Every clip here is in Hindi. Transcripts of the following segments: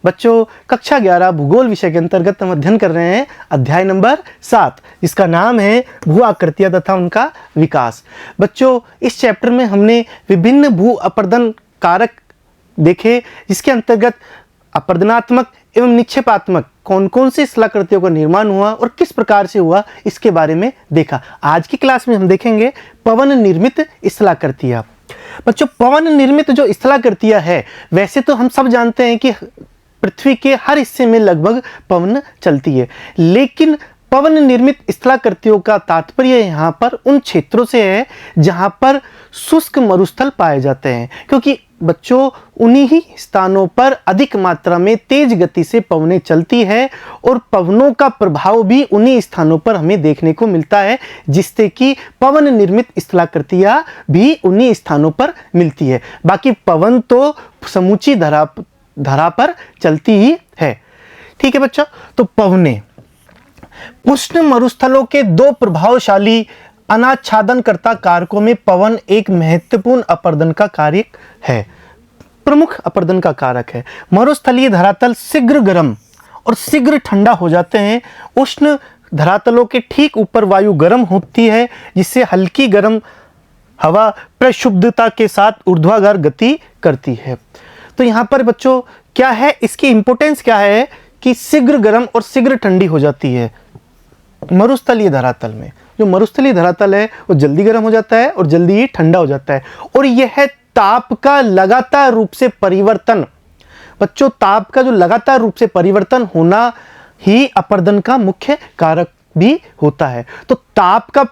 बच्चों कक्षा 11 भूगोल विषय के अंतर्गत हम अध्ययन कर रहे हैं अध्याय नंबर 7, जिसका नाम है भू आकृतियां तथा उनका विकास। बच्चों इस चैप्टर में हमने विभिन्न भू अपर्दन कारक देखे, जिसके अंतर्गत अपर्दनात्मक एवं निक्षेपात्मक कौन कौन सी स्थलाकृतियों का निर्माण हुआ और किस प्रकार से हुआ, इसके बारे में देखा। आज की क्लास में हम देखेंगे पवन निर्मित स्थलाकृतियां। बच्चों पवन निर्मित जो स्थलाकृतियां है, वैसे तो हम सब जानते हैं कि पृथ्वी के हर हिस्से में लगभग पवन चलती है, लेकिन पवन निर्मित स्थलाकृतियों का तात्पर्य यहाँ पर उन क्षेत्रों से है जहाँ पर शुष्क मरुस्थल पाए जाते हैं, क्योंकि बच्चों उन्हीं ही स्थानों पर अधिक मात्रा में तेज गति से पवनें चलती है और पवनों का प्रभाव भी उन्हीं स्थानों पर हमें देखने को मिलता है, जिससे कि पवन निर्मित स्थलाकृतियां भी उन्हीं स्थानों पर मिलती है। बाकी पवन तो समूची धरा पर चलती ही है। ठीक है बच्चों, तो पवनें उष्ण मरुस्थलों के दो प्रभावशाली अनाच्छादनकर्ता कारकों में पवन एक महत्वपूर्ण अपर्दन का कार्य है, प्रमुख अपर्दन का कारक है। मरुस्थलीय धरातल शीघ्र गर्म और शीघ्र ठंडा हो जाते हैं। उष्ण धरातलों के ठीक ऊपर वायु गर्म होती है, जिससे हल्की गर्म हवा प्रक्षुब्धता के साथ ऊर्ध्वाधर गति करती है। तो यहाँ पर बच्चों क्या है, इसकी इंपोर्टेंस क्या है कि शीघ्र गर्म और शीघ्र ठंडी हो जाती है। मरुस्थलीय धरातल में जो मरुस्थलीय धरातल है वो जल्दी गर्म हो जाता है और जल्दी ही ठंडा हो जाता है, और यह ताप का लगातार रूप से परिवर्तन, बच्चों ताप का जो लगातार रूप से परिवर्तन होना ही अपर्दन का मुख्य कारक भी होता है। तो ताप का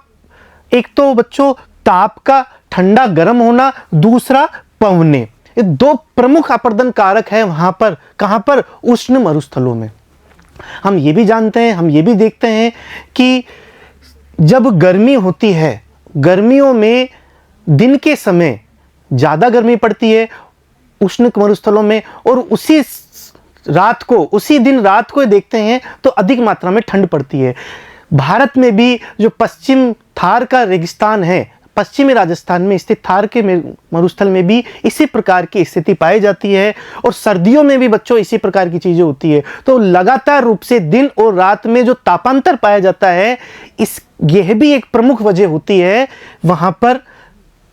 एक तो बच्चों ताप का ठंडा गर्म होना, दूसरा पवने, ये दो प्रमुख अपर्दन कारक है वहां पर। कहां पर? उष्ण मरुस्थलों में। हम ये भी जानते हैं, हम ये भी देखते हैं कि जब गर्मी होती है, गर्मियों में दिन के समय ज़्यादा गर्मी पड़ती है उष्ण मरुस्थलों में, और उसी दिन रात को देखते हैं तो अधिक मात्रा में ठंड पड़ती है। भारत में भी जो पश्चिम थार का रेगिस्तान है, पश्चिमी राजस्थान में स्थित थार के मरुस्थल में भी इसी प्रकार की स्थिति पाई जाती है, और सर्दियों में भी बच्चों इसी प्रकार की चीजें होती है। तो लगातार रूप से दिन और रात में जो तापांतर पाया जाता है, यह भी एक प्रमुख वजह होती है वहां पर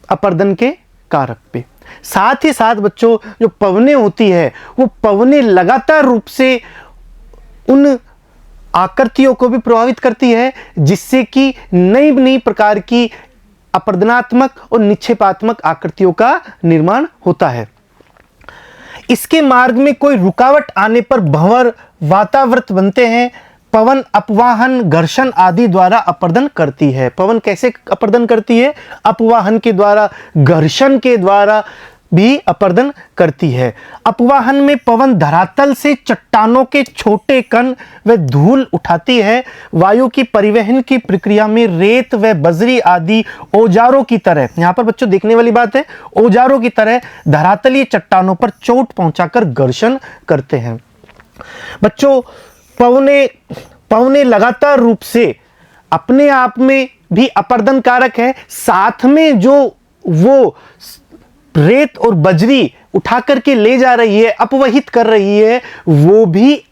अपर्दन के कारक पे। साथ ही साथ बच्चों जो पवनें होती है, वो पवनें लगातार रूप से उन आकृतियों को भी प्रभावित करती है, जिससे कि नई नई प्रकार की अपर्दनात्मक और निक्षेपात्मक आकृतियों का निर्माण होता है। इसके मार्ग में कोई रुकावट आने पर भंवर वातावृत बनते हैं। पवन अपवाहन, घर्षण आदि द्वारा अपर्दन करती है। पवन कैसे अपर्दन करती है? अपवाहन के द्वारा, घर्षण के द्वारा भी अपर्दन करती है। अपवाहन में पवन धरातल से चट्टानों के छोटे कण व धूल उठाती है। वायु की परिवहन की प्रक्रिया में रेत व बजरी आदि औजारों की तरह, यहाँ पर बच्चों देखने वाली बात है, औजारों की तरह धरातलीय चट्टानों पर चोट पहुंचाकर घर्षण करते हैं। बच्चों पवने लगातार रूप से अपने आप में भी अपर्दन कारक है, साथ में जो वो रेत और बजरी उठा करके ले जा रही है, अपवहित कर रही है, वो भी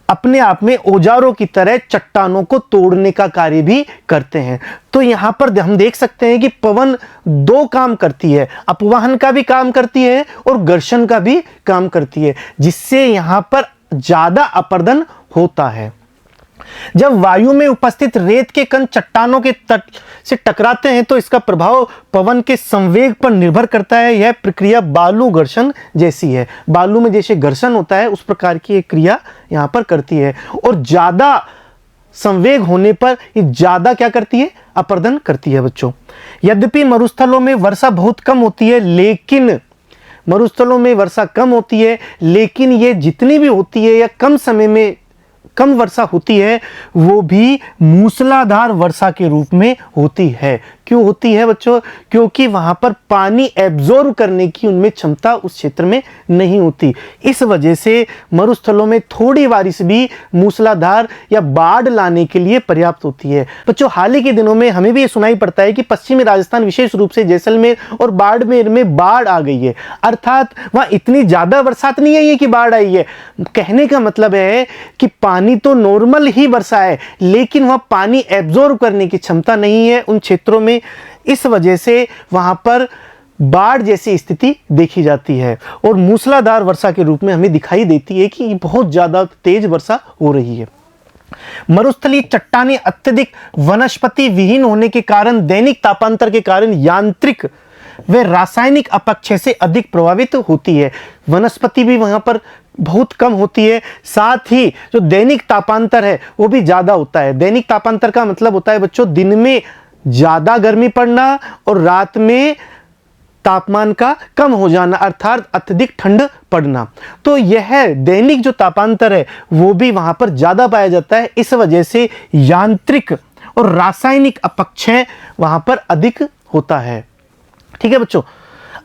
अपने आप में औजारों की तरह चट्टानों को तोड़ने का कार्य भी करते हैं। तो यहां पर हम देख सकते हैं कि पवन दो काम करती है, अपवाहन का भी काम करती है और घर्षण का भी काम करती है, जिससे यहां पर ज्यादा अपर्दन होता है। जब वायु में उपस्थित रेत के कण चट्टानों के तट से टकराते हैं तो इसका प्रभाव पवन के संवेग पर निर्भर करता है। यह प्रक्रिया बालू घर्षण जैसी है। बालू में जैसे घर्षण होता है, उस प्रकार की एक क्रिया यहां पर करती है, और ज्यादा संवेग होने पर ये ज्यादा क्या करती है? अपर्दन करती है बच्चों। यद्यपि मरुस्थलों में वर्षा बहुत कम होती है, लेकिन ये जितनी भी होती है या कम समय में कम वर्षा होती है, वो भी मूसलाधार वर्षा के रूप में होती है। क्यों होती है बच्चों? क्योंकि वहां पर पानी एब्जॉर्ब करने की उनमें क्षमता उस क्षेत्र में नहीं होती। इस वजह से मरुस्थलों में थोड़ी बारिश भी मूसलाधार या बाढ़ लाने के लिए पर्याप्त होती है। बच्चों, हाल ही के दिनों में हमें भी ये सुनाई पड़ता है कि पश्चिमी राजस्थान, विशेष रूप से जैसलमेर और बाड़मेर में बाढ़ आ गई है। अर्थात वहां इतनी ज्यादा बरसात नहीं आई है कि बाढ़ आई है। कहने का मतलब है कि पानी तो नॉर्मल ही बरसा है, लेकिन वहां पानी एब्जॉर्ब करने की क्षमता नहीं है उन क्षेत्रों में। इस वजह से वहां पर बाढ़ जैसी स्थिति देखी जाती है और मूसलाधार वर्षा के रूप में हमें दिखाई देती है कि बहुत ज्यादा तेज वर्षा हो रही है। मरुस्थलीय चट्टानें अत्यधिक वनस्पति विहीन होने के कारण, दैनिक तापांतर के कारण यांत्रिक व रासायनिक अपक्षय से अधिक प्रभावित होती है। वनस्पति भी वहां पर बहुत कम होती है, साथ ही जो दैनिक तापांतर है वो भी ज्यादा होता है। दैनिक तापांतर का मतलब होता है बच्चों, दिन में ज्यादा गर्मी पड़ना और रात में तापमान का कम हो जाना, अर्थात अत्यधिक ठंड पड़ना। तो यह दैनिक जो तापांतर है वो भी वहां पर ज्यादा पाया जाता है। इस वजह से यांत्रिक और रासायनिक अपक्षय वहां पर अधिक होता है। ठीक है बच्चों,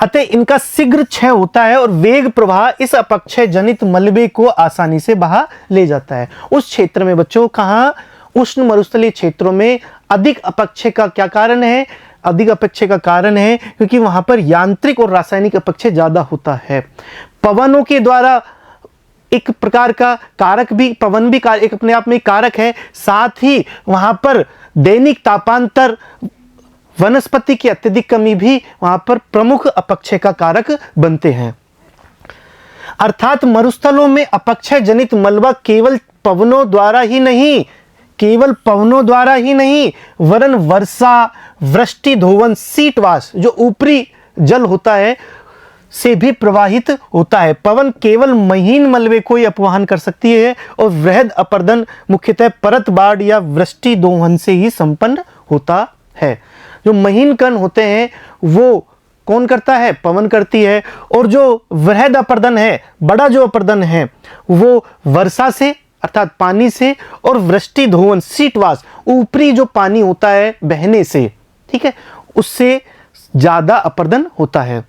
अतः इनका शीघ्र क्षय होता है और वेग प्रवाह इस अपक्षय जनित मलबे को आसानी से बहा ले जाता है। उस क्षेत्र में बच्चों, कहां? उष्ण मरुस्थलीय क्षेत्रों में अधिक अपक्षय का क्या कारण है? अधिक अपक्षय का कारण है क्योंकि वहां पर यांत्रिक और रासायनिक अपक्षय ज्यादा होता है। पवनों के द्वारा एक प्रकार का कारक भी, पवन भी एक अपने आप में कारक है, साथ ही वहां पर दैनिक तापांतर, वनस्पति की अत्यधिक कमी भी वहां पर प्रमुख अपक्षय का कारक बनते हैं। अर्थात मरुस्थलों में अपक्षय जनित मलबा केवल पवनों द्वारा ही नहीं वरन वर्षा, वृष्टि, धोवन, शीतवास जो ऊपरी जल होता है से भी प्रवाहित होता है। पवन केवल महीन मलबे को ही अपवहन कर सकती है और वृहद अपर्दन मुख्यतः परत बाढ़ या वृष्टि दोहन से ही संपन्न होता है। जो महीन कण होते हैं वो कौन करता है? पवन करती है। और जो वृहद अपर्दन है, बड़ा जो अपर्दन है, वो वर्षा से अर्थात पानी से, और वृष्टि धोवन, शीतवास, ऊपरी जो पानी होता है बहने से, ठीक है, उससे ज्यादा अपर्दन होता है।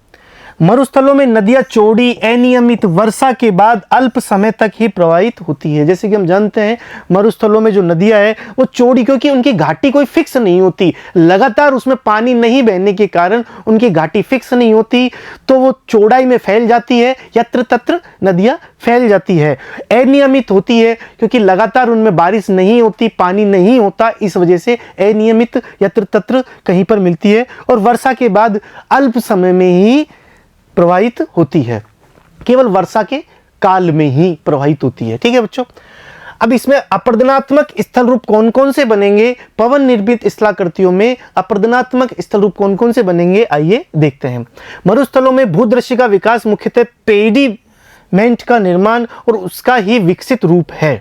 मरुस्थलों में नदियां चौड़ी, अनियमित वर्षा के बाद अल्प समय तक ही प्रवाहित होती है। जैसे कि हम जानते हैं मरुस्थलों में जो नदियां है वो चौड़ी, क्योंकि उनकी घाटी कोई फिक्स नहीं होती, लगातार उसमें पानी नहीं बहने के कारण उनकी घाटी फिक्स नहीं होती, तो वो चौड़ाई में फैल जाती है, यत्र तत्र नदियां फैल जाती है। अनियमित होती है क्योंकि लगातार उनमें बारिश नहीं होती, पानी नहीं होता, इस वजह से अनियमित यत्र तत्र कहीं पर मिलती है। और वर्षा के बाद अल्प समय में ही प्रवाहित होती है, केवल वर्षा के काल में ही प्रवाहित होती है। ठीक है बच्चों, अब इसमें अपर्दनात्मक स्थल रूप कौन कौन से बनेंगे? पवन निर्मित स्थलाकृतियों में अपर्दनात्मक स्थल रूप कौन कौन से बनेंगे, आइए देखते हैं। मरुस्थलों में भूदृश्य का विकास मुख्यतः पेडिमेंट का निर्माण और उसका ही विकसित रूप है।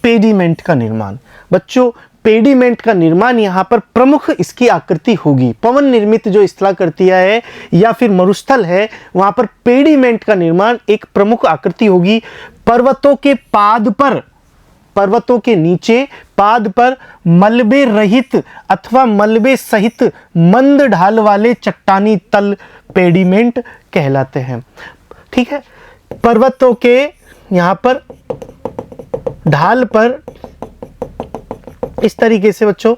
पेडिमेंट का निर्माण बच्चों, पेडिमेंट का निर्माण यहां पर प्रमुख इसकी आकृति होगी। पवन निर्मित जो स्थलाकृतियां है या फिर मरुस्थल है, वहां पर पेडिमेंट का निर्माण एक प्रमुख आकृति होगी। पर्वतों के पाद पर, पर्वतों के नीचे पाद पर मलबे रहित अथवा मलबे सहित मंद ढाल वाले चट्टानी तल पेडिमेंट कहलाते हैं। ठीक है, पर्वतों के यहां पर ढाल पर इस तरीके से बच्चों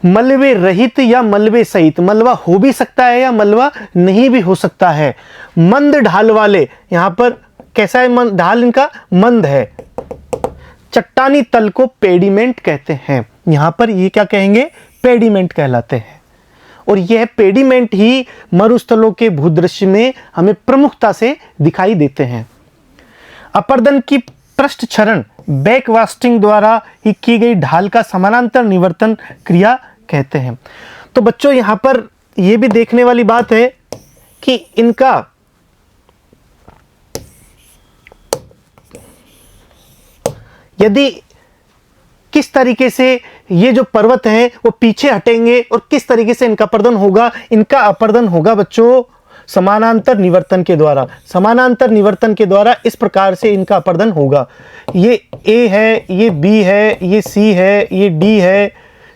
मलबे रहित या मलबे सहित, मलबा हो भी सकता है या मलबा नहीं भी हो सकता है, मंद ढाल वाले, यहां पर कैसा है ढाल इनका? मंद है। चट्टानी तल को पेडिमेंट कहते हैं। यहां पर ये क्या कहेंगे? पेडिमेंट कहलाते हैं। और यह पेडिमेंट ही मरुस्थलों के भूदृश्य में हमें प्रमुखता से दिखाई देते हैं। अपर्दन की पृष्ठ क्षरण, बैकवास्टिंग द्वारा ही की गई ढाल का समानांतर निवर्तन क्रिया कहते हैं। तो बच्चों यहां पर यह भी देखने वाली बात है कि इनका यदि किस तरीके से ये जो पर्वत हैं वो पीछे हटेंगे और किस तरीके से इनका अपर्दन होगा। इनका अपर्दन होगा बच्चों समानांतर निवर्तन के द्वारा। समानांतर निवर्तन के द्वारा इस प्रकार से इनका अपर्दन होगा। ये ए है, ये बी है, ये सी है, ये डी है,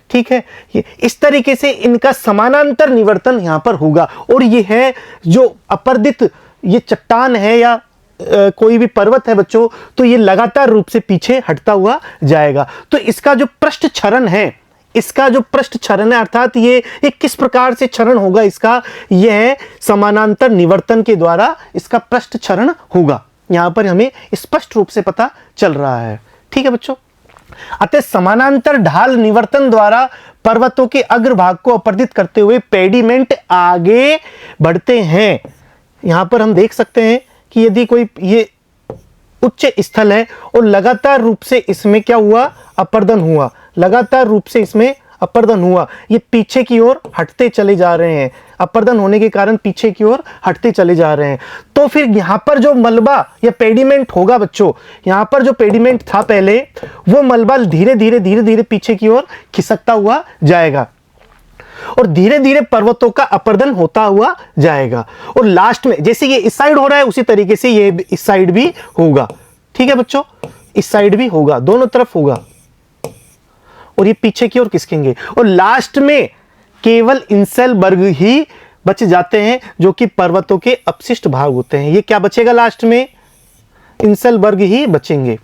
ठीक है, ये इस तरीके से इनका समानांतर निवर्तन यहाँ पर होगा। और ये है जो अपर्दित ये चट्टान है या कोई भी पर्वत है बच्चों, तो ये लगातार रूप से पीछे हटता हुआ जाएगा। तो इसका जो पृष्ठ क्षरण है, इसका जो पृष्ठ क्षरण है, अर्थात ये किस प्रकार से क्षरण होगा इसका, यह समानांतर निवर्तन के द्वारा इसका पृष्ठ क्षरण होगा। यहां पर हमें स्पष्ट रूप से पता चल रहा है। ठीक है बच्चों, अतः समानांतर ढाल निवर्तन द्वारा पर्वतों के अग्रभाग को अपर्दित करते हुए पेडिमेंट आगे बढ़ते हैं। यहां पर हम देख सकते हैं कि यदि कोई ये उच्च स्थल है और लगातार रूप से इसमें क्या हुआ, अपर्दन हुआ, लगातार रूप से इसमें अपर्दन हुआ, ये पीछे की ओर हटते चले जा रहे हैं, अपर्दन होने के कारण पीछे की ओर हटते चले जा रहे हैं। तो फिर यहाँ पर जो मलबा या पेडिमेंट होगा बच्चों, यहाँ पर जो पेडिमेंट था पहले, वो मलबा धीरे धीरे पीछे की ओर खिसकता हुआ जाएगा और धीरे धीरे पर्वतों का अपर्दन होता हुआ जाएगा। और लास्ट में जैसे ये इस साइड हो रहा है, उसी तरीके से ये इस साइड भी होगा। ठीक है बच्चों, इस साइड भी होगा, दोनों तरफ होगा और ये पीछे की ओर खिसकेंगे। और लास्ट में केवल इंसेलबर्ग ही बच जाते हैं, जो कि पर्वतों के अपशिष्ट भाग होते हैं। ये क्या बचेगा लास्ट में, इंसेलबर्ग ही बचेंगे,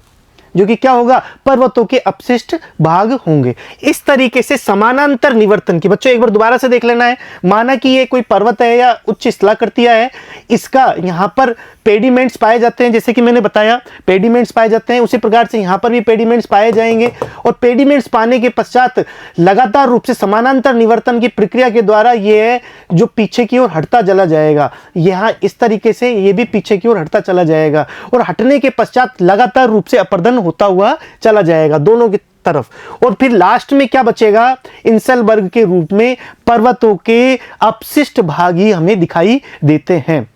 जो कि क्या होगा, पर्वतों के अपशिष्ट भाग होंगे। इस तरीके से समानांतर निवर्तन की, बच्चों एक बार दोबारा से देख लेना है। माना कि ये कोई पर्वत है या उच्च स्थलाकृतियां है, इसका यहां पर पेडिमेंट्स पाए जाते हैं, जैसे कि मैंने बताया पेडिमेंट्स पाए जाते हैं, उसी प्रकार से यहां पर भी पेडिमेंट्स पाए जाएंगे। और पेडिमेंट्स पाने के पश्चात लगातार रूप से समानांतर निवर्तन की प्रक्रिया के द्वारा ये जो पीछे की ओर हटता चला जाएगा, यहां इस तरीके से ये भी पीछे की ओर हटता चला जाएगा और हटने के पश्चात लगातार रूप से अपर्दन होता हुआ चला जाएगा दोनों की तरफ। और फिर लास्ट में क्या बचेगा, इंसेलबर्ग के रूप में पर्वतों के अपशिष्ट भाग ही हमें दिखाई देते हैं।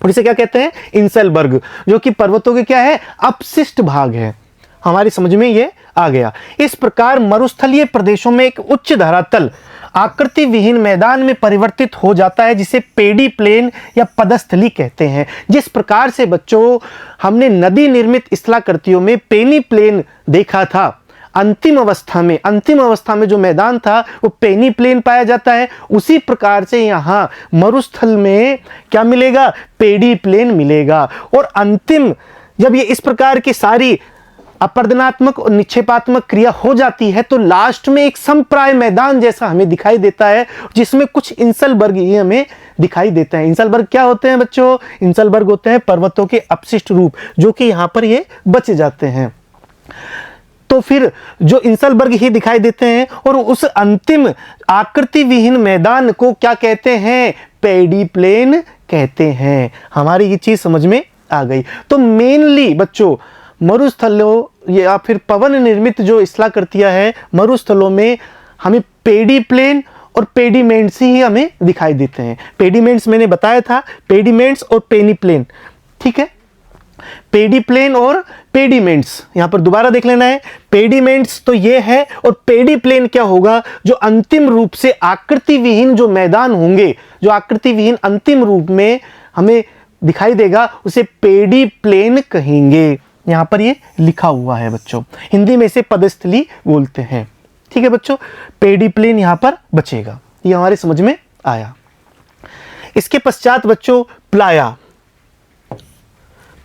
और इसे क्या कहते हैं, इंसेलबर्ग, जो कि पर्वतों के क्या है, अपशिष्ट भाग है। हमारी समझ में ये आ गया। इस प्रकार मरुस्थलीय प्रदेशों में एक उच्च धरातल आकृति विहीन मैदान में परिवर्तित हो जाता है, जिसे पेडी प्लेन या पदस्थली कहते हैं। जिस प्रकार से बच्चों हमने नदी निर्मित स्थलाकृतियों में पेनी प्लेन देखा था, अंतिम अवस्था में जो मैदान था वो पेनी प्लेन पाया जाता है, उसी प्रकार से यहाँ मरुस्थल में क्या मिलेगा, पेडी प्लेन मिलेगा। और अंतिम जब ये इस प्रकार की सारी अपर्दनात्मक और निक्षेपात्मक क्रिया हो जाती है, तो लास्ट में एक समप्राय मैदान जैसा हमें दिखाई देता है, जिसमें कुछ इंसेलबर्ग ही हमें दिखाई देते हैं। इंसेलबर्ग क्या होते हैं बच्चों, इंसेलबर्ग होते हैं पर्वतों के अपशिष्ट रूप, जो कि यहाँ पर ये बच जाते हैं। तो फिर जो इंसेलबर्ग ही दिखाई देते हैं और उस अंतिम आकृति विहीन मैदान को क्या कहते हैं, पेडी प्लेन कहते हैं। हमारी ये चीज समझ में आ गई। तो मेनली बच्चों मरुस्थलों या फिर पवन निर्मित जो स्थलाकृतियां है, मरुस्थलों में हमें पेडी प्लेन और पेडिमेंट्स ही हमें दिखाई देते हैं। पेडिमेंट्स मैंने बताया था, पेडिमेंट्स और पेनी प्लेन, ठीक है, पेडी प्लेन और पेडिमेंट्स यहां पर दोबारा देख लेना है। पेडिमेंट्स तो ये है और पेडी प्लेन क्या होगा, जो अंतिम रूप से आकृति विहीन जो मैदान होंगे, जो आकृति विहीन अंतिम रूप में हमें दिखाई देगा, उसे पेडी प्लेन कहेंगे। यहां पर ये लिखा हुआ है बच्चों, हिंदी में इसे पदस्थली बोलते हैं। ठीक है बच्चों, पेडी प्लेन यहां पर बचेगा। ये हमारे समझ में आया। इसके पश्चात बच्चों प्लाया।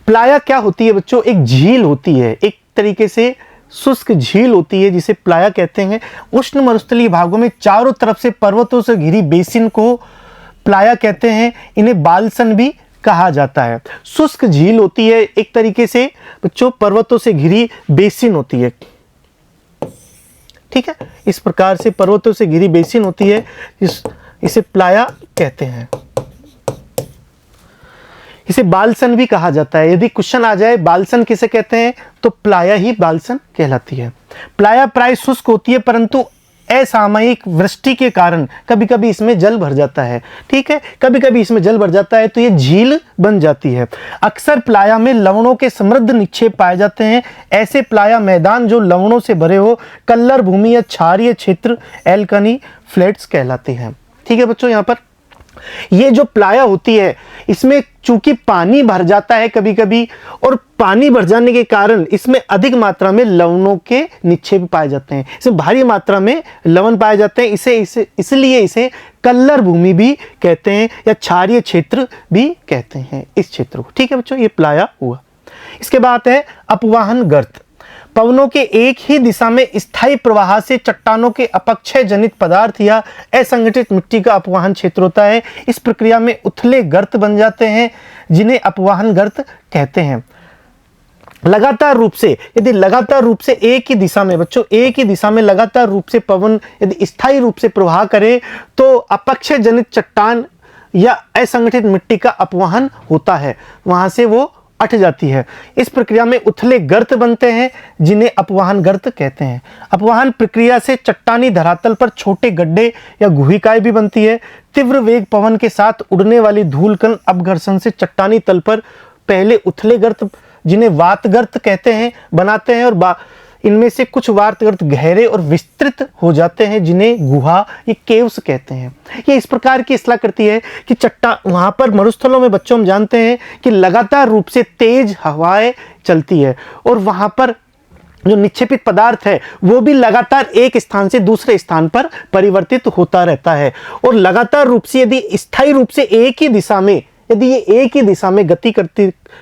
प्लाया क्या होती है बच्चों, एक झील होती है, एक तरीके से शुष्क झील होती है, जिसे प्लाया कहते हैं। उष्ण मरुस्थलीय भागों में चारों तरफ से पर्वतों से घिरी बेसिन को प्लाया कहते हैं। इन्हें बालसन भी कहा जाता है। शुष्क झील होती है, एक तरीके से बच्चों पर्वतों से घिरी बेसिन होती है। ठीक है, इस प्रकार से पर्वतों से घिरी बेसिन होती है, इसे प्लाया कहते हैं। इसे बालसन भी कहा जाता है। यदि क्वेश्चन आ जाए बालसन किसे कहते हैं, तो प्लाया ही बालसन कहलाती है। प्लाया प्राय शुष्क होती है, परंतु असामयिक वृष्टि के कारण कभी कभी इसमें जल भर जाता है। ठीक है, कभी कभी इसमें जल भर जाता है तो ये झील बन जाती है। अक्सर प्लाया में लवणों के समृद्ध निक्षेप पाए जाते हैं। ऐसे प्लाया मैदान जो लवणों से भरे हो कल्लर भूमि या क्षारीय क्षेत्र एल्कनी फ्लैट्स कहलाते हैं। ठीक है बच्चों, यहाँ पर ये जो प्लाया होती है इसमें चूंकि पानी भर जाता है कभी कभी, और पानी भर जाने के कारण इसमें अधिक मात्रा में लवणों के निक्षेप पाए जाते हैं, इसमें भारी मात्रा में लवण पाए जाते हैं। इसलिए इसे कल्लर भूमि भी कहते हैं या क्षारीय क्षेत्र भी कहते हैं इस क्षेत्र को। ठीक है बच्चों, ये प्लाया हुआ। इसके बाद है अपवाहन गर्त। पवनों के एक ही दिशा में स्थायी प्रवाह से चट्टानों के अपक्षय जनित पदार्थ या असंगठित मिट्टी का अपवाहन क्षेत्र होता है। इस प्रक्रिया में उथले गर्त बन जाते हैं जिन्हें अपवाहन गर्त कहते हैं। लगातार रूप से, यदि लगातार रूप से एक ही दिशा में बच्चों, एक ही दिशा में लगातार रूप से पवन यदि स्थायी रूप से प्रवाह करे तो अपक्षय जनित चट्टान या असंगठित मिट्टी का अपवाहन होता है, वहां से वो अट जाती है। इस प्रक्रिया में उथले गर्त बनते हैं जिन्हें अपवाहन गर्त कहते हैं। अपवाहन प्रक्रिया से चट्टानी धरातल पर छोटे गड्ढे या गुहिकाएं भी बनती है। तीव्र वेग पवन के साथ उड़ने वाली धूल कण अपघर्षण से चट्टानी तल पर पहले उथले गर्त, जिन्हें वात गर्त कहते हैं, बनाते हैं, और इनमें से कुछ वात गर्त गहरे और विस्तृत हो जाते हैं जिन्हें गुहा या केव्स कहते हैं। ये इस प्रकार की इसला करती है कि वहां पर मरुस्थलों में बच्चों हम जानते हैं कि लगातार रूप से तेज हवाएं चलती है और वहां पर जो निक्षेपित पदार्थ है वो भी लगातार एक स्थान से दूसरे स्थान पर परिवर्तित होता रहता है। और लगातार रूप से यदि स्थायी रूप से एक ही दिशा में, यदि ये एक ही दिशा में गति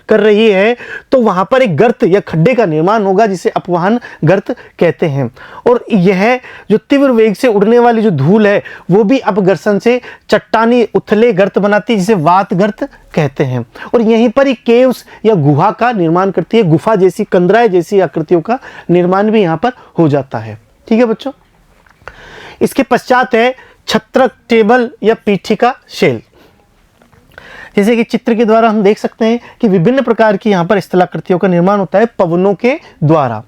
कर रही है तो वहां पर एक गर्त या खड्डे का निर्माण होगा जिसे अपवाहन गर्त कहते हैं। और यह जो तीव्र वेग से उड़ने वाली जो धूल है वो भी अपघर्षण से चट्टानी उथले गर्त बनाती है जिसे वात गर्त कहते हैं। और यहीं पर ही केव्स या गुहा का निर्माण करती है, गुफा जैसी, कंदराय जैसी आकृतियों का निर्माण भी यहां पर हो जाता है। ठीक है बच्चों, इसके पश्चात है छत्रक, टेबल या पीठिका शेल। जैसे कि चित्र के द्वारा हम देख सकते हैं कि विभिन्न प्रकार की यहाँ पर स्थलाकृतियों का निर्माण होता है पवनों के द्वारा।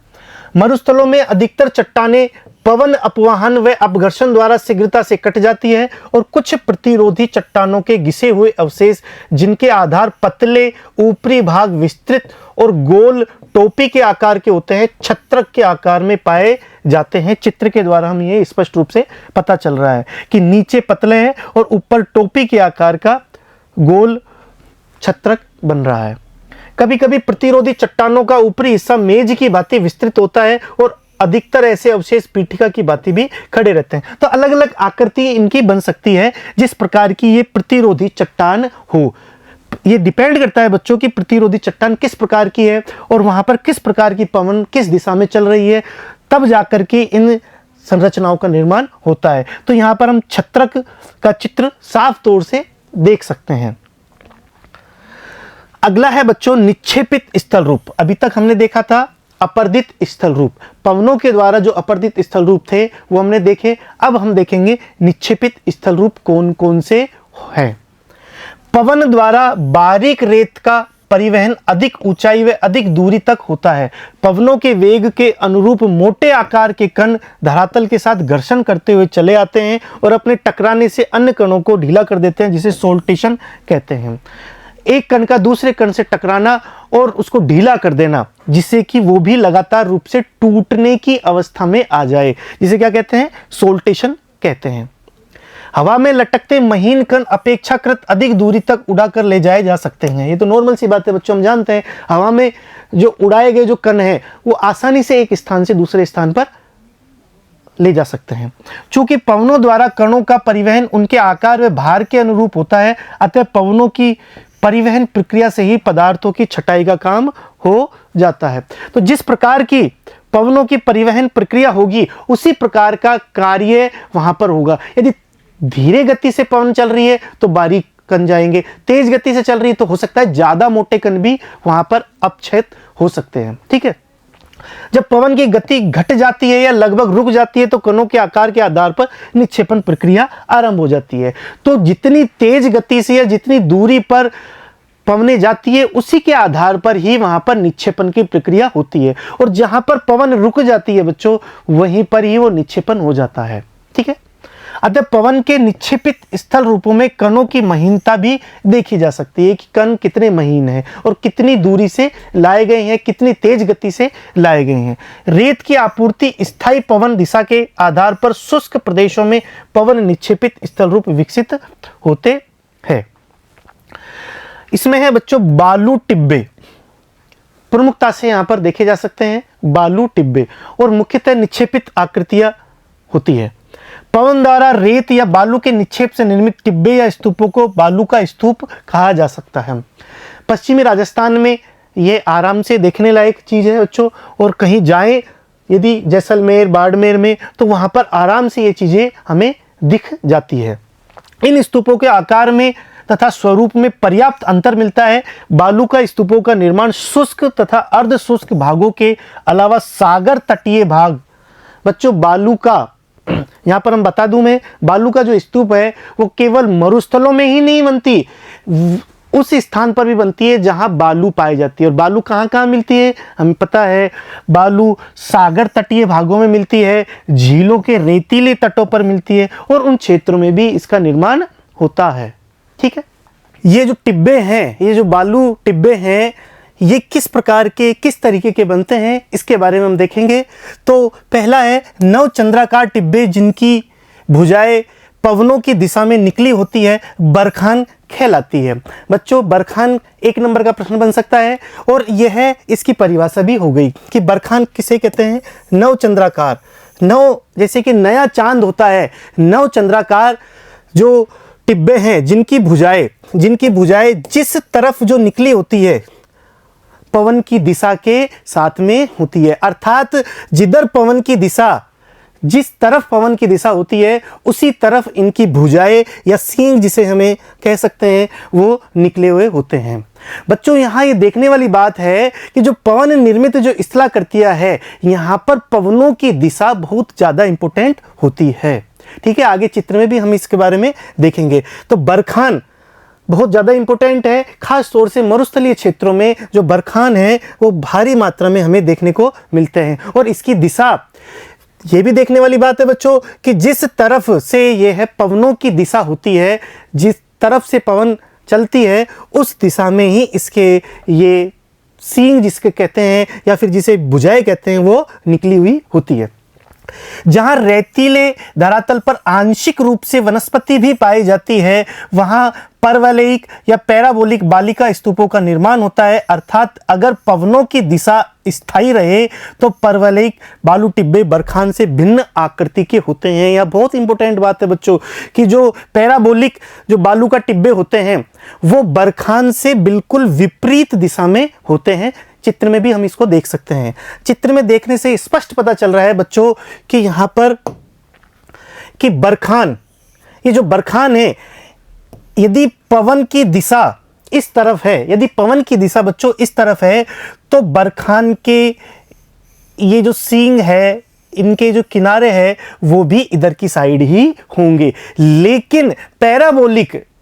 मरुस्थलों में अधिकतर चट्टानें पवन अपवाहन व अपघर्षण द्वारा शीघ्रता से कट जाती है और कुछ प्रतिरोधी चट्टानों के घिसे हुए अवशेष, जिनके आधार पतले, ऊपरी भाग विस्तृत और गोल टोपी के आकार के होते हैं, छत्रक के आकार में पाए जाते हैं। चित्र के द्वारा हम ये स्पष्ट रूप से पता चल रहा है कि नीचे पतले हैं और ऊपर टोपी के आकार का गोल छत्रक बन रहा है। कभी कभी प्रतिरोधी चट्टानों का ऊपरी हिस्सा मेज की भांति विस्तृत होता है और अधिकतर ऐसे अवशेष पीठिका की भांति भी खड़े रहते हैं। तो अलग अलग आकृति इनकी बन सकती है जिस प्रकार की ये प्रतिरोधी चट्टान हो। ये डिपेंड करता है बच्चों की प्रतिरोधी चट्टान किस प्रकार की है और वहां पर किस प्रकार की पवन किस दिशा में चल रही है, तब जाकर के इन संरचनाओं का निर्माण होता है। तो यहां पर हम छत्रक का चित्र साफ तौर से देख सकते हैं। अगला है बच्चों निक्षेपित स्थल रूप। अभी तक हमने देखा था अपर्दित स्थल रूप, पवनों के द्वारा जो अपर्दित स्थल रूप थे वो हमने देखे। अब हम देखेंगे निक्षेपित स्थल रूप कौन कौन से हैं। पवन द्वारा बारीक रेत का परिवहन अधिक ऊंचाई व अधिक दूरी तक होता है। पवनों के वेग के अनुरूप मोटे आकार के कण धरातल के साथ घर्षण करते हुए चले आते हैं और अपने टकराने से अन्य कणों को ढीला कर देते हैं, जिसे सोल्टेशन कहते हैं। एक कण का दूसरे कण से टकराना और उसको ढीला कर देना, जिससे कि वो भी लगातार रूप से टूटने की अवस्था में आ जाए, जिसे क्या कहते हैं, सोल्टेशन कहते हैं। हवा में लटकते महीन कण अपेक्षाकृत अधिक दूरी तक उड़ाकर ले जाए जा सकते हैं। ये तो नॉर्मल सी बात है बच्चों, हम जानते हैं हवा में जो उड़ाए गए जो कण हैं वो आसानी से एक स्थान से दूसरे स्थान पर ले जा सकते हैं। चूंकि पवनों द्वारा कणों का परिवहन उनके आकार व भार के अनुरूप होता है, अतः पवनों की परिवहन प्रक्रिया से ही पदार्थों की छटाई का काम हो जाता है। तो जिस प्रकार की पवनों की परिवहन प्रक्रिया होगी उसी प्रकार का कार्य वहां पर होगा। यदि धीरे गति से पवन चल रही है तो बारीक कण जाएंगे, तेज गति से चल रही है तो हो सकता है ज्यादा मोटे कण भी वहां पर अपक्षेत हो सकते हैं। ठीक है, जब पवन की गति घट जाती है या लगभग रुक जाती है तो कणों के आकार के आधार पर निक्षेपण प्रक्रिया आरंभ हो जाती है। तो जितनी तेज गति से या जितनी दूरी पर पवने जाती है उसी के आधार पर ही वहां पर निक्षेपण की प्रक्रिया होती है, और जहां पर पवन रुक जाती है बच्चों वहीं पर ही वो निक्षेपण हो जाता है। ठीक है, अतः पवन के निक्षेपित स्थल रूपों में कणों की महीनता भी देखी जा सकती है कि कण कितने महीन हैं और कितनी दूरी से लाए गए हैं, कितनी तेज गति से लाए गए हैं। रेत की आपूर्ति स्थायी पवन दिशा के आधार पर शुष्क प्रदेशों में पवन निक्षेपित स्थल रूप विकसित होते है। इसमें है बच्चों बालू टिब्बे, प्रमुखता से यहाँ पर देखे जा सकते हैं बालू टिब्बे, और मुख्यतः निक्षेपित आकृतियां होती है। पवन द्वारा रेत या बालू के निक्षेप से निर्मित टिब्बे या स्तूपों को बालू का स्तूप कहा जा सकता है। पश्चिमी राजस्थान में ये आराम से देखने लायक चीज़ है बच्चों, और कहीं जाएं यदि जैसलमेर बाड़मेर में तो वहाँ पर आराम से ये चीज़ें हमें दिख जाती है। इन स्तूपों के आकार में तथा स्वरूप में पर्याप्त अंतर मिलता है। बालू का स्तूपों का निर्माण शुष्क तथा अर्ध शुष्क भागों के अलावा सागर तटीय भाग, बच्चों बालू का यहाँ पर हम बता दूं मैं, बालू का जो स्तूप है वो केवल मरुस्थलों में ही नहीं बनती, उस स्थान पर भी बनती है जहां बालू पाई जाती है। और बालू कहाँ कहाँ मिलती है हमें पता है, बालू सागर तटीय भागों में मिलती है, झीलों के रेतीले तटों पर मिलती है, और उन क्षेत्रों में भी इसका निर्माण होता है। ठीक है, ये जो टिब्बे हैं, ये जो बालू टिब्बे हैं, ये किस प्रकार के किस तरीके के बनते हैं इसके बारे में हम देखेंगे। तो पहला है नवचंद्राकार टिब्बे जिनकी भुजाएं पवनों की दिशा में निकली होती है, बरखान कहलाती है। बच्चों बरखान एक नंबर का प्रश्न बन सकता है, और यह इसकी परिभाषा भी हो गई कि बरखान किसे कहते हैं, नवचंद्राकार, नव जैसे कि नया चांद होता है, नवचंद्राकार जो टिब्बे हैं जिनकी भुजाएं जिस तरफ जो निकली होती है पवन की दिशा के साथ में होती है, अर्थात जिधर पवन की दिशा, जिस तरफ पवन की दिशा होती है उसी तरफ इनकी भुजाएं या सींग जिसे हमें कह सकते हैं वो निकले हुए होते हैं। बच्चों यहाँ ये देखने वाली बात है कि जो पवन निर्मित जो स्थलाकृतियां है, यहाँ पर पवनों की दिशा बहुत ज़्यादा इंपॉर्टेंट होती है। ठीक है, आगे चित्र में भी हम इसके बारे में देखेंगे। तो बरखान बहुत ज़्यादा इंपॉर्टेंट है, खास तौर से मरुस्थलीय क्षेत्रों में जो बरखान है वो भारी मात्रा में हमें देखने को मिलते हैं। और इसकी दिशा, ये भी देखने वाली बात है बच्चों कि जिस तरफ से ये है पवनों की दिशा होती है, जिस तरफ से पवन चलती है उस दिशा में ही इसके ये सींग जिसके कहते हैं या फिर जिसे भुजाएं कहते हैं वो निकली हुई होती है। जहां रेतीले धरातल पर आंशिक रूप से वनस्पति भी पाई जाती है, वहां परवलयिक या पैराबोलिक बालिका स्तूपों का निर्माण होता है, अर्थात अगर पवनों की दिशा स्थायी रहे तो परवलयिक बालू टिब्बे बरखान से भिन्न आकृति के होते हैं। यह बहुत इंपॉर्टेंट बात है बच्चों कि जो पैराबोलिक जो बालू का टिब्बे होते हैं वो बरखान से बिल्कुल विपरीत दिशा में होते हैं। चित्र में भी हम इसको देख सकते हैं। चित्र में देखने से स्पष्ट पता चल रहा है बच्चों कि यहाँ पर कि बरखान, ये जो बरखान है, यदि पवन की दिशा इस तरफ है, यदि पवन की दिशा बच्चों इस तरफ है तो बरखान के ये जो सींग है, इनके जो किनारे हैं वो भी इधर की साइड ही होंगे। लेकिन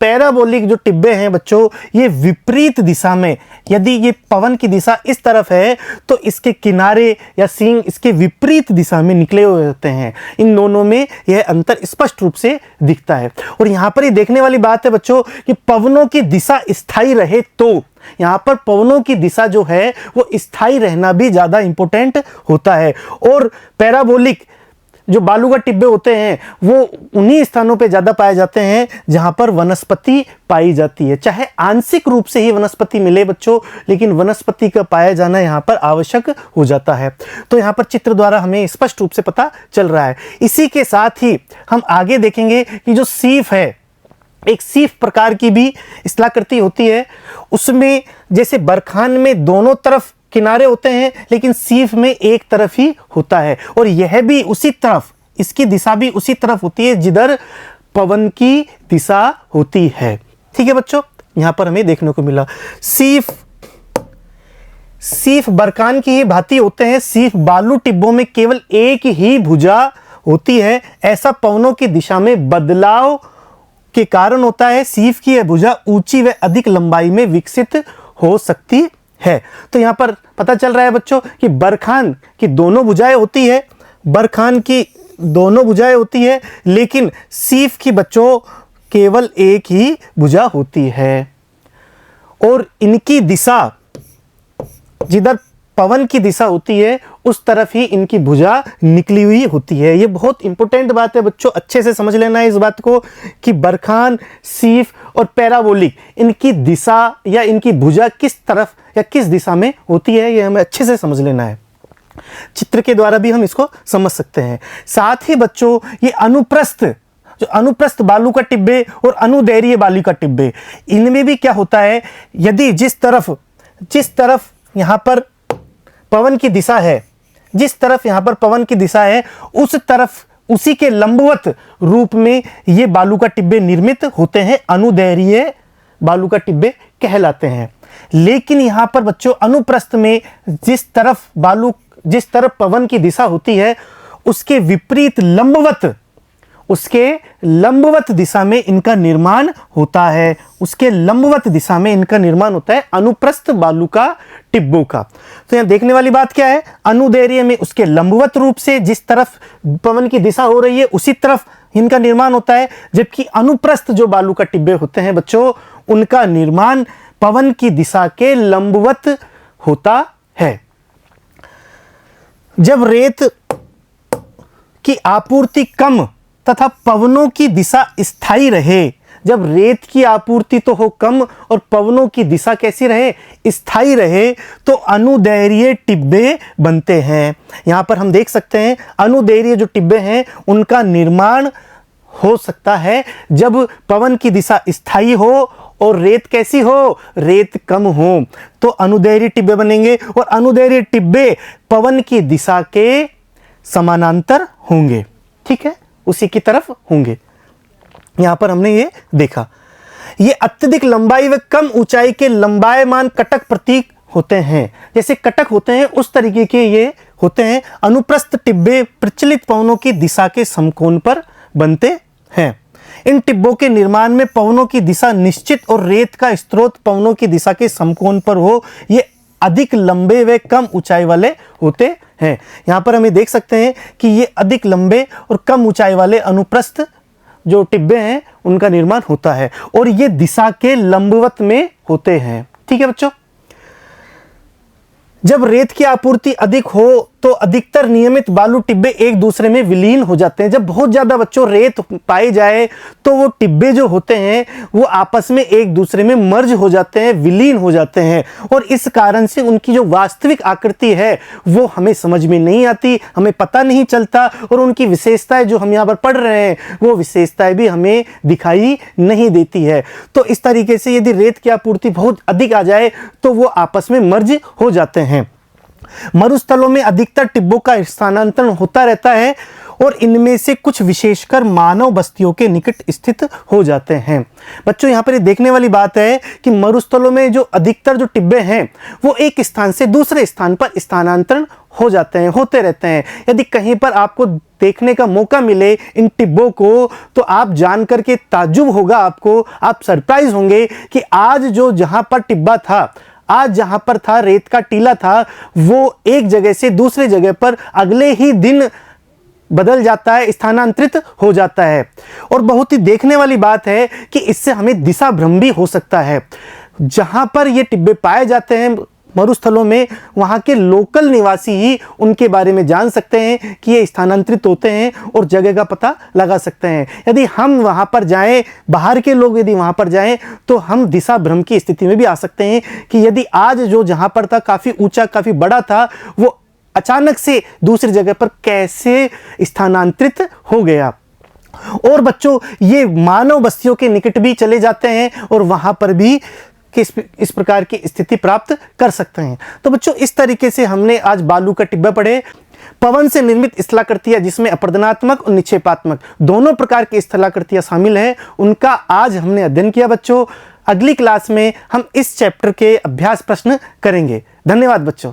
पैराबोलिक जो टिब्बे हैं बच्चों, ये विपरीत दिशा में, यदि ये पवन की दिशा इस तरफ है तो इसके किनारे या सींग इसके विपरीत दिशा में निकले हुए होते हैं। इन दोनों में यह अंतर स्पष्ट रूप से दिखता है। और यहाँ पर ये देखने वाली बात है बच्चों कि पवनों की दिशा स्थायी रहे तो, यहाँ पर पवनों की दिशा जो है वो स्थायी रहना भी ज़्यादा इंपॉर्टेंट होता है। और पैराबोलिक जो बालू का टिब्बे होते हैं वो उन्हीं स्थानों पे ज़्यादा पाए जाते हैं जहाँ पर वनस्पति पाई जाती है, चाहे आंशिक रूप से ही वनस्पति मिले बच्चों, लेकिन वनस्पति का पाया जाना यहाँ पर आवश्यक हो जाता है। तो यहाँ पर चित्र द्वारा हमें स्पष्ट रूप से पता चल रहा है। इसी के साथ ही हम आगे देखेंगे कि जो सीफ है, एक सीफ प्रकार की भी स्थलाकृति होती है, उसमें जैसे बरखान में दोनों तरफ किनारे होते हैं लेकिन सीफ में एक तरफ ही होता है, और यह भी उसी तरफ, इसकी दिशा भी उसी तरफ होती है जिधर पवन की दिशा होती है। ठीक है बच्चों, यहां पर हमें देखने को मिला सीफ बरखान की ही भांति होते हैं। सीफ बालू टिब्बों में केवल एक ही भुजा होती है, ऐसा पवनों की दिशा में बदलाव के कारण होता है। सीफ की यह भुजा ऊंची व अधिक लंबाई में विकसित हो सकती है। तो यहां पर पता चल रहा है बच्चों कि बरखान की दोनों भुजाएं होती है, बरखान की दोनों भुजाएं होती है, लेकिन सीफ की बच्चों केवल एक ही भुजा होती है। और इनकी दिशा जिधर पवन की दिशा होती है उस तरफ ही इनकी भुजा निकली हुई होती है। ये बहुत इंपॉर्टेंट बात है बच्चों, अच्छे से समझ लेना है इस बात को कि बरखान, सीफ और पैराबोलिक इनकी दिशा या इनकी भुजा किस तरफ या किस दिशा में होती है, ये हमें अच्छे से समझ लेना है। चित्र के द्वारा भी हम इसको समझ सकते हैं। साथ ही बच्चों ये अनुप्रस्थ, जो अनुप्रस्थ बालू का टिब्बे और अनुदैर्घ्य बालू का टिब्बे, इनमें भी क्या होता है, यदि जिस तरफ यहाँ पर पवन की दिशा है, जिस तरफ यहाँ पर पवन की दिशा है उस तरफ उसी के लंबवत रूप में ये बालू का टिब्बे निर्मित होते हैं, अनुदैर्घ्य बालू का टिब्बे कहलाते हैं। लेकिन यहाँ पर बच्चों अनुप्रस्थ में जिस तरफ पवन की दिशा होती है उसके विपरीत लंबवत दिशा में इनका निर्माण होता है, उसके लंबवत दिशा में इनका निर्माण होता है अनुप्रस्थ बालू का टिब्बों का। तो यहां देखने वाली बात क्या है, अनुदैर्घ्य में उसके लंबवत रूप से जिस तरफ पवन की दिशा हो रही है उसी तरफ इनका निर्माण होता है, जबकि अनुप्रस्थ जो बालू का टिब्बे होते हैं बच्चों उनका निर्माण पवन की दिशा के लंबवत होता है। जब रेत की आपूर्ति कम तथा पवनों की दिशा स्थायी रहे, जब रेत की आपूर्ति तो हो कम और पवनों की दिशा कैसी रहे, स्थायी रहे, तो अनुदैर्घ्य टिब्बे बनते हैं। यहां पर हम देख सकते हैं अनुदैर्घ्य जो टिब्बे हैं उनका निर्माण हो सकता है जब पवन की दिशा स्थायी हो और रेत कैसी हो, रेत कम हो, तो अनुदैर्घ्य टिब्बे बनेंगे और अनुदैर्घ्य टिब्बे पवन की दिशा के समानांतर होंगे, ठीक है, उसी की तरफ होंगे। यहां पर हमने ये देखा, ये अत्यधिक लंबाई व कम ऊंचाई के लंबायमान कटक प्रतीक होते हैं। जैसे कटक होते हैं उस तरीके के ये होते हैं। अनुप्रस्थ टिब्बे प्रचलित पवनों की दिशा के समकोण पर बनते हैं। इन टिब्बों के निर्माण में पवनों की दिशा निश्चित और रेत का स्रोत पवनों की दिशा के समकोण पर हो, ये अधिक लंबे व कम ऊंचाई वाले होते हैं। यहां पर हमें देख सकते हैं कि ये अधिक लंबे और कम ऊंचाई वाले अनुप्रस्थ जो टिब्बे हैं उनका निर्माण होता है और ये दिशा के लंबवत में होते हैं, ठीक है बच्चों। जब रेत की आपूर्ति अधिक हो तो अधिकतर नियमित बालू टिब्बे एक दूसरे में विलीन हो जाते हैं। जब बहुत ज्यादा बच्चों रेत पाई जाए तो वो टिब्बे जो होते हैं वो आपस में एक दूसरे में मर्ज हो जाते हैं, विलीन हो जाते हैं और इस कारण से उनकी जो वास्तविक आकृति है वो हमें समझ में नहीं आती, हमें पता नहीं चलता और उनकी विशेषताएं जो हम यहाँ पर पढ़ रहे हैं वो विशेषताएं भी हमें दिखाई नहीं देती है। तो इस तरीके से यदि रेत की आपूर्ति बहुत अधिक आ जाए तो वो आपस में मर्ज हो जाते हैं। मरुस्थलों में अधिकतर टिब्बों का स्थानांतरण होता रहता है और इनमें से कुछ विशेषकर मानव बस्तियों के निकट स्थित हो जाते हैं। बच्चों यहाँ पर ये देखने वाली बात है कि मरुस्थलों में जो अधिकतर जो टिब्बे हैं वो एक स्थान से दूसरे स्थान पर स्थानांतरण हो जाते हैं, होते रहते हैं। यदि कहीं पर आपको देखने का मौका मिले इन टिब्बों को तो आप जान करके ताज्जुब होगा, आपको आप सरप्राइज होंगे कि आज जो जहां पर टिब्बा था, आज जहां पर था रेत का टीला था, वो एक जगह से दूसरे जगह पर अगले ही दिन बदल जाता है, स्थानांतरित हो जाता है। और बहुत ही देखने वाली बात है कि इससे हमें दिशा भ्रम भी हो सकता है। जहां पर ये टिब्बे पाए जाते हैं मरुस्थलों में, वहां के लोकल निवासी ही उनके बारे में जान सकते हैं कि ये स्थानांतरित होते हैं और जगह का पता लगा सकते हैं। यदि हम वहां पर जाएं, बाहर के लोग यदि वहां पर जाएं तो हम दिशा भ्रम की स्थिति में भी आ सकते हैं कि यदि आज जो जहां पर था काफी ऊंचा, काफी बड़ा था, वो अचानक से दूसरी जगह पर कैसे स्थानांतरित हो गया। और बच्चों ये मानव बस्तियों के निकट भी चले जाते हैं और वहां पर भी इस प्रकार की स्थिति प्राप्त कर सकते हैं। तो बच्चों इस तरीके से हमने आज बालू का टिब्बा पढ़े। पवन से निर्मित स्थलाकृतियां जिसमें अपरदनात्मक और निक्षेपात्मक दोनों प्रकार की स्थलाकृतियां शामिल हैं, उनका आज हमने अध्ययन किया। बच्चों अगली क्लास में हम इस चैप्टर के अभ्यास प्रश्न करेंगे। धन्यवाद बच्चों।